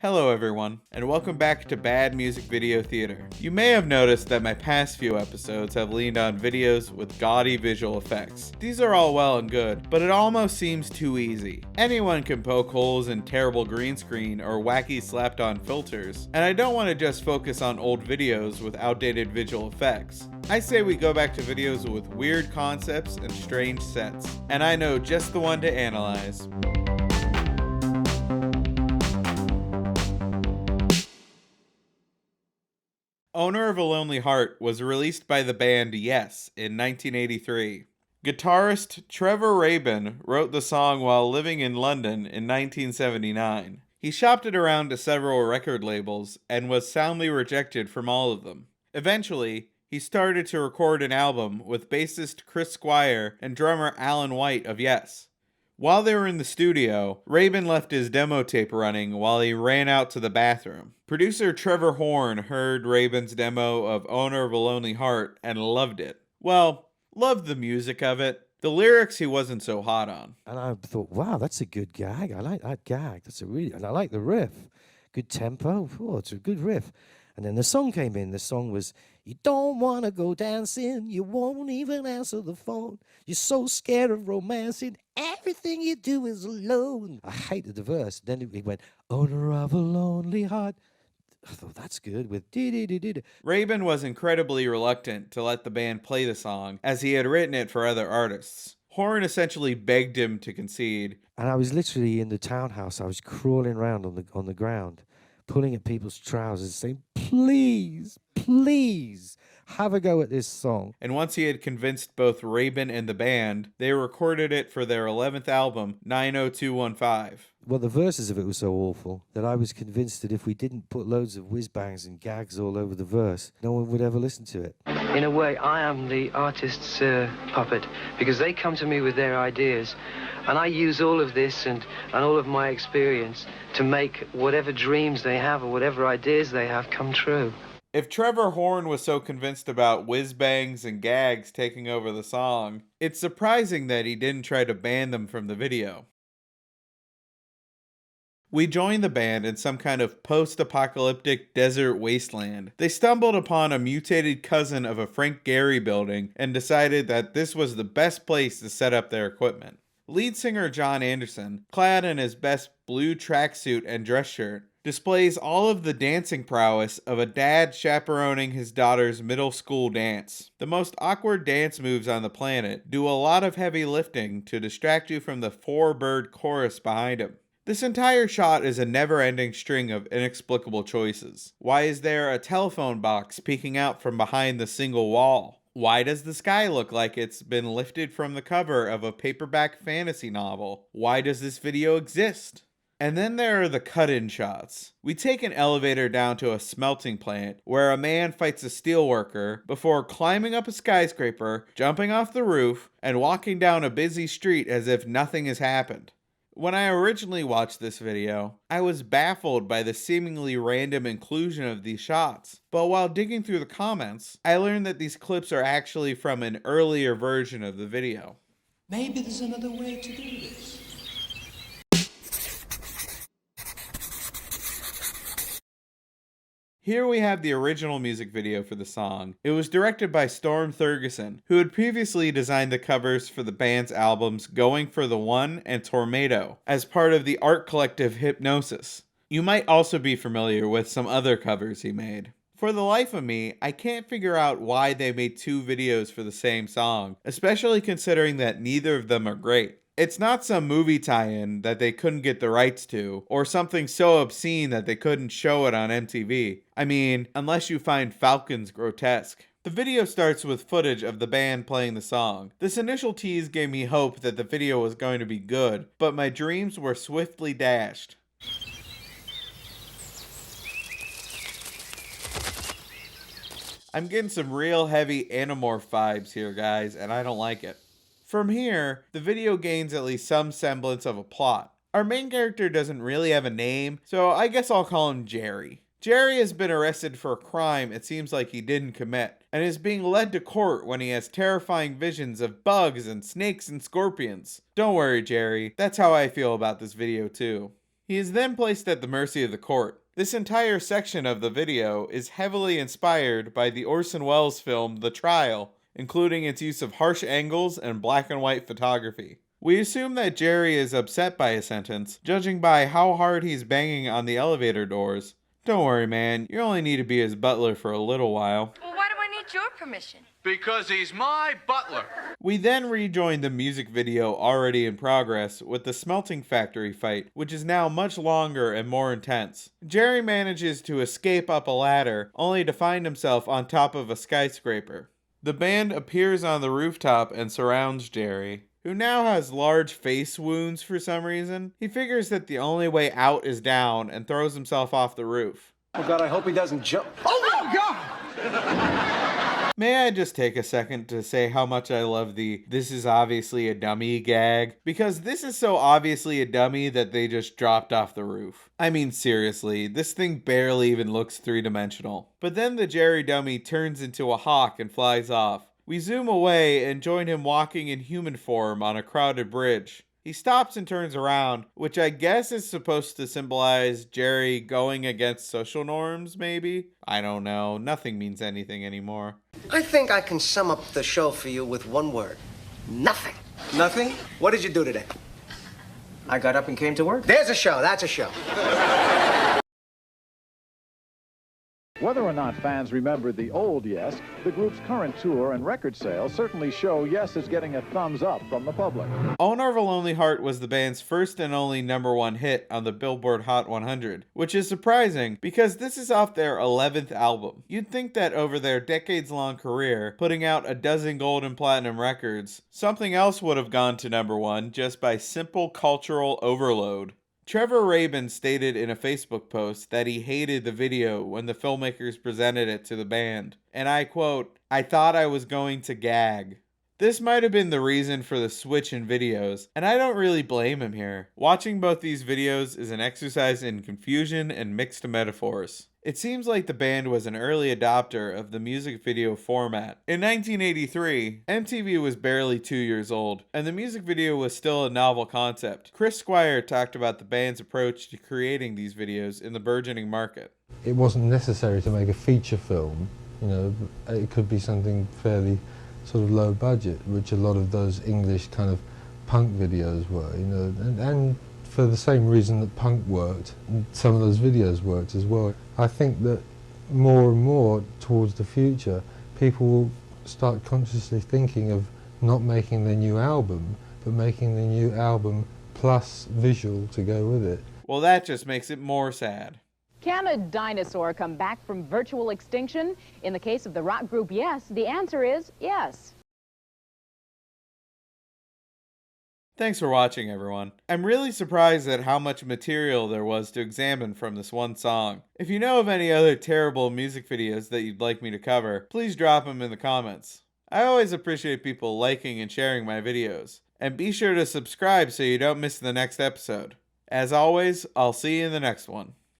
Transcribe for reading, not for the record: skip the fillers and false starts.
Hello everyone, and welcome back to Bad Music Video Theater. You may have noticed that my past few episodes have leaned on videos with gaudy visual effects. These are all well and good, but it almost seems too easy. Anyone can poke holes in terrible green screen or wacky slapped on filters, and I don't want to just focus on old videos with outdated visual effects. I say we go back to videos with weird concepts and strange sets, and I know just the one to analyze. Owner of a Lonely Heart was released by the band Yes in 1983. Guitarist Trevor Rabin wrote the song while living in London in 1979. He shopped it around to several record labels and was soundly rejected from all of them. Eventually, he started to record an album with bassist Chris Squire and drummer Alan White of Yes. While they were in the studio, Rabin left his demo tape running while he ran out to the bathroom. Producer Trevor Horn heard Rabin's demo of Owner of a Lonely Heart and loved it. Well, loved the music of it. The lyrics he wasn't so hot on. And I thought, wow, that's a good gag. I like that gag. And I like the riff. Good tempo. Oh, it's a good riff. And then the song came in. The song was, you don't want to go dancing. You won't even answer the phone. You're so scared of romancing. Everything you do is alone. I hated the verse. Then it went, owner of a lonely heart. I thought, that's good with dee-dee-dee-dee. Rabin was incredibly reluctant to let the band play the song, as he had written it for other artists. Horn essentially begged him to concede. And I was literally in the townhouse. I was crawling around on the ground, pulling at people's trousers, saying, please, please, have a go at this song. And once he had convinced both Rabin and the band, they recorded it for their 11th album, 90215. Well, the verses of it were so awful that I was convinced that if we didn't put loads of whiz-bangs and gags all over the verse, no one would ever listen to it. In a way, I am the artist's puppet, because they come to me with their ideas, and I use all of this and all of my experience to make whatever dreams they have or whatever ideas they have come true. If Trevor Horn was so convinced about whiz-bangs and gags taking over the song, it's surprising that he didn't try to ban them from the video. We joined the band in some kind of post-apocalyptic desert wasteland. They stumbled upon a mutated cousin of a Frank Gehry building and decided that this was the best place to set up their equipment. Lead singer John Anderson, clad in his best blue tracksuit and dress shirt, displays all of the dancing prowess of a dad chaperoning his daughter's middle school dance. The most awkward dance moves on the planet do a lot of heavy lifting to distract you from the four-bird chorus behind him. This entire shot is a never-ending string of inexplicable choices. Why is there a telephone box peeking out from behind the single wall? Why does the sky look like it's been lifted from the cover of a paperback fantasy novel? Why does this video exist? And then there are the cut-in shots. We take an elevator down to a smelting plant where a man fights a steelworker before climbing up a skyscraper, jumping off the roof, and walking down a busy street as if nothing has happened. When I originally watched this video, I was baffled by the seemingly random inclusion of these shots. But while digging through the comments, I learned that these clips are actually from an earlier version of the video. Maybe there's another way to do this. Here we have the original music video for the song. It was directed by Storm Thurgeson, who had previously designed the covers for the band's albums Going for the One and Tornado, as part of the art collective Hypnosis. You might also be familiar with some other covers he made. For the life of me, I can't figure out why they made two videos for the same song, especially considering that neither of them are great. It's not some movie tie-in that they couldn't get the rights to, or something so obscene that they couldn't show it on MTV. I mean, unless you find Falcons grotesque. The video starts with footage of the band playing the song. This initial tease gave me hope that the video was going to be good, but my dreams were swiftly dashed. I'm getting some real heavy Animorph vibes here, guys, and I don't like it. From here, the video gains at least some semblance of a plot. Our main character doesn't really have a name, so I guess I'll call him Jerry. Jerry has been arrested for a crime it seems like he didn't commit, and is being led to court when he has terrifying visions of bugs and snakes and scorpions. Don't worry, Jerry, that's how I feel about this video too. He is then placed at the mercy of the court. This entire section of the video is heavily inspired by the Orson Welles film The Trial, including its use of harsh angles and black and white photography. We assume that Jerry is upset by his sentence, judging by how hard he's banging on the elevator doors. Don't worry, man, you only need to be his butler for a little while. Well, why do I need your permission? Because he's my butler. We then rejoin the music video already in progress with the smelting factory fight, which is now much longer and more intense. Jerry manages to escape up a ladder, only to find himself on top of a skyscraper. The band appears on the rooftop and surrounds Jerry, who now has large face wounds for some reason. He figures that the only way out is down and throws himself off the roof. Oh God, I hope he doesn't jump. Oh God! May I just take a second to say how much I love the "this is obviously a dummy" gag? Because this is so obviously a dummy that they just dropped off the roof. I mean, seriously, this thing barely even looks three-dimensional. But then the Jerry dummy turns into a hawk and flies off. We zoom away and join him walking in human form on a crowded bridge. He stops and turns around, which I guess is supposed to symbolize Jerry going against social norms, maybe? I don't know. Nothing means anything anymore. I think I can sum up the show for you with one word. Nothing. Nothing? What did you do today? I got up and came to work. There's a show. That's a show. Whether or not fans remember the old Yes, the group's current tour and record sales certainly show Yes is getting a thumbs up from the public. Owner of a Lonely Heart was the band's first and only #1 hit on the Billboard Hot 100, which is surprising because this is off their 11th album. You'd think that over their decades-long career, putting out a dozen gold and platinum records, something else would have gone to #1 just by simple cultural overload. Trevor Rabin stated in a Facebook post that he hated the video when the filmmakers presented it to the band, and I quote, "I thought I was going to gag." This might have been the reason for the switch in videos, and I don't really blame him here. Watching both these videos is an exercise in confusion and mixed metaphors. It seems like the band was an early adopter of the music video format. In 1983, MTV was barely 2 years old, and the music video was still a novel concept. Chris Squire talked about the band's approach to creating these videos in the burgeoning market. It wasn't necessary to make a feature film, you know, it could be something fairly sort of low budget, which a lot of those English kind of punk videos were, you know, and for the same reason that punk worked, some of those videos worked as well. I think that more and more towards the future, people will start consciously thinking of not making their new album, but making the new album plus visual to go with it. Well, that just makes it more sad. Can a dinosaur come back from virtual extinction? In the case of the rock group Yes, the answer is yes. Thanks for watching, everyone. I'm really surprised at how much material there was to examine from this one song. If you know of any other terrible music videos that you'd like me to cover, please drop them in the comments. I always appreciate people liking and sharing my videos. And be sure to subscribe so you don't miss the next episode. As always, I'll see you in the next one.